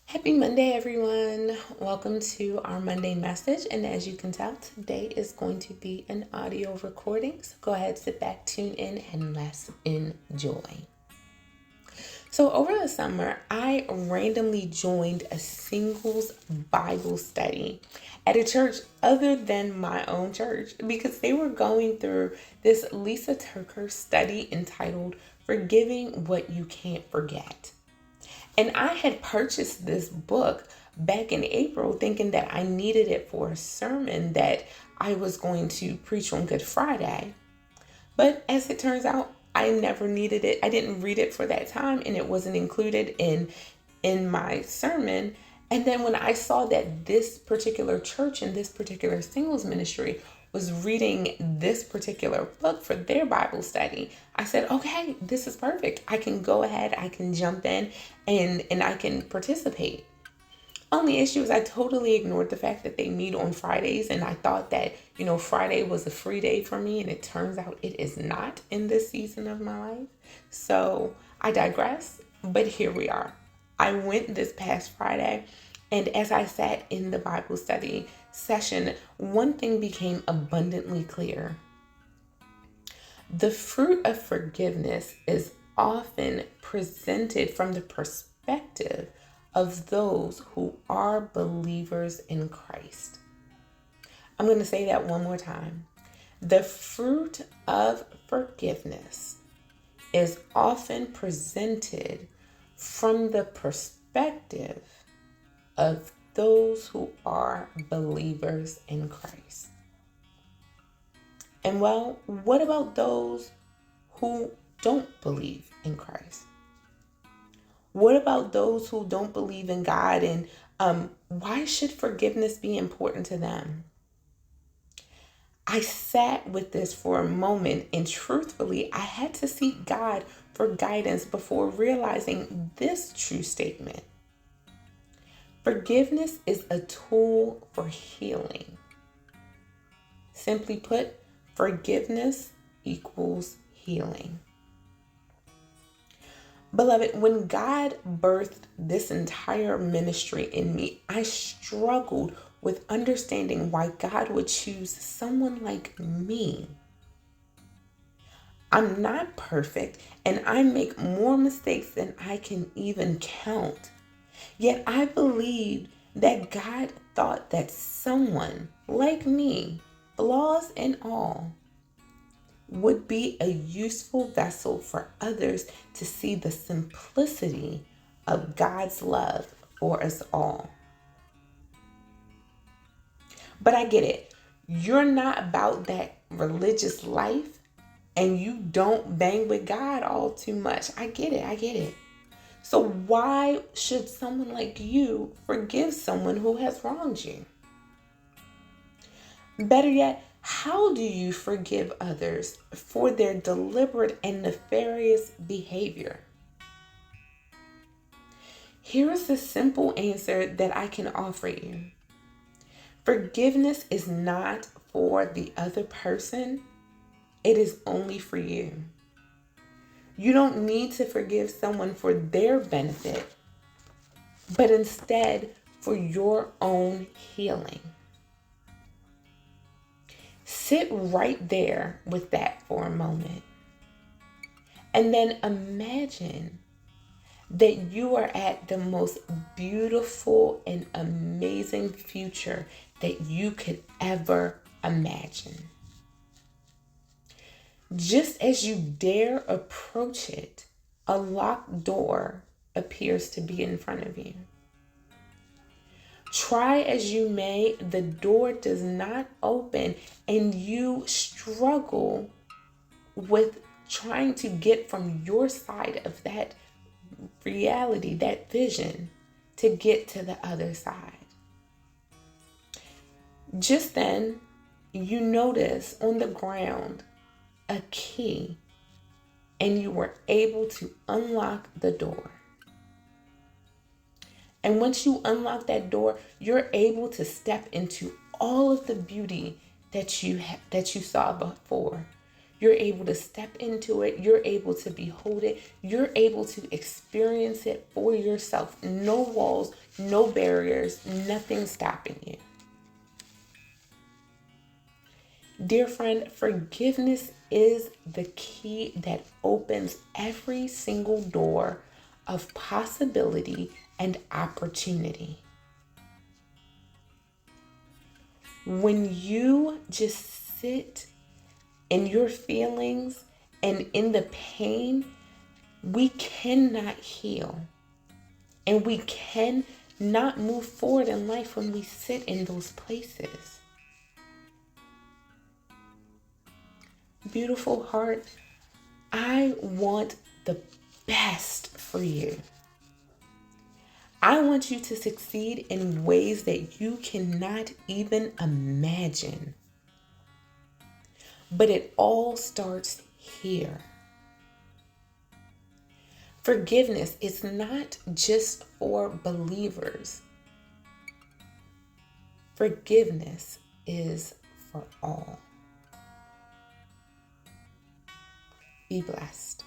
Happy Monday, everyone. Welcome to our Monday message. And as you can tell, today is going to be an audio recording. So go ahead, sit back, tune in, and let's enjoy. So over the summer, I randomly joined a singles Bible study at a church other than my own church because they were going through this Lisa Turker study entitled Forgiving What You Can't Forget. And I had purchased this book back in April thinking that I needed it for a sermon that I was going to preach on Good Friday. But as it turns out, I never needed it. I didn't read it for that time and it wasn't included in my sermon. And then when I saw that this particular church and this particular singles ministry was reading this particular book for their Bible study, I said, okay, this is perfect. I can go ahead, I can jump in and I can participate. Only issue is I totally ignored the fact that they meet on Fridays, and I thought that, Friday was a free day for me, and it turns out it is not in this season of my life. So I digress, but here we are. I went this past Friday, and as I sat in the Bible study session, one thing became abundantly clear. The fruit of forgiveness is often presented from the perspective of those who are believers in Christ. I'm going to say that one more time. The fruit of forgiveness is often presented from the perspective of those who are believers in Christ. And well, what about those who don't believe in Christ? What about those who don't believe in God, and why should forgiveness be important to them? I sat with this for a moment, and truthfully, I had to seek God for guidance before realizing this true statement. Forgiveness is a tool for healing. Simply put, forgiveness equals healing. Beloved, when God birthed this entire ministry in me, I struggled with understanding why God would choose someone like me. I'm not perfect, and I make more mistakes than I can even count. Yet I believed that God thought that someone like me, flaws and all, would be a useful vessel for others to see the simplicity of God's love for us all. But I get it. You're not about that religious life and you don't bang with God all too much. I get it. So why should someone like you forgive someone who has wronged you? Better yet, how do you forgive others for their deliberate and nefarious behavior? Here is the simple answer that I can offer you. Forgiveness is not for the other person. It is only for you. You don't need to forgive someone for their benefit, but instead for your own healing. Sit right there with that for a moment. And then imagine that you are at the most beautiful and amazing future that you could ever imagine. Just as you dare approach it, a locked door appears to be in front of you. Try as you may, the door does not open, and you struggle with trying to get from your side of that reality, that vision, to get to the other side. Just then, you notice on the ground a key, and you were able to unlock the door. And once you unlock that door, you're able to step into all of the beauty that you saw before. You're able to step into it. You're able to behold it. You're able to experience it for yourself. No walls, no barriers, nothing stopping you. Dear friend, forgiveness is the key that opens every single door of possibility and opportunity. When you just sit in your feelings and in the pain, we cannot heal. And we cannot move forward in life when we sit in those places. Beautiful heart, I want the best for you. I want you to succeed in ways that you cannot even imagine. But it all starts here. Forgiveness is not just for believers. Forgiveness is for all. Be blessed.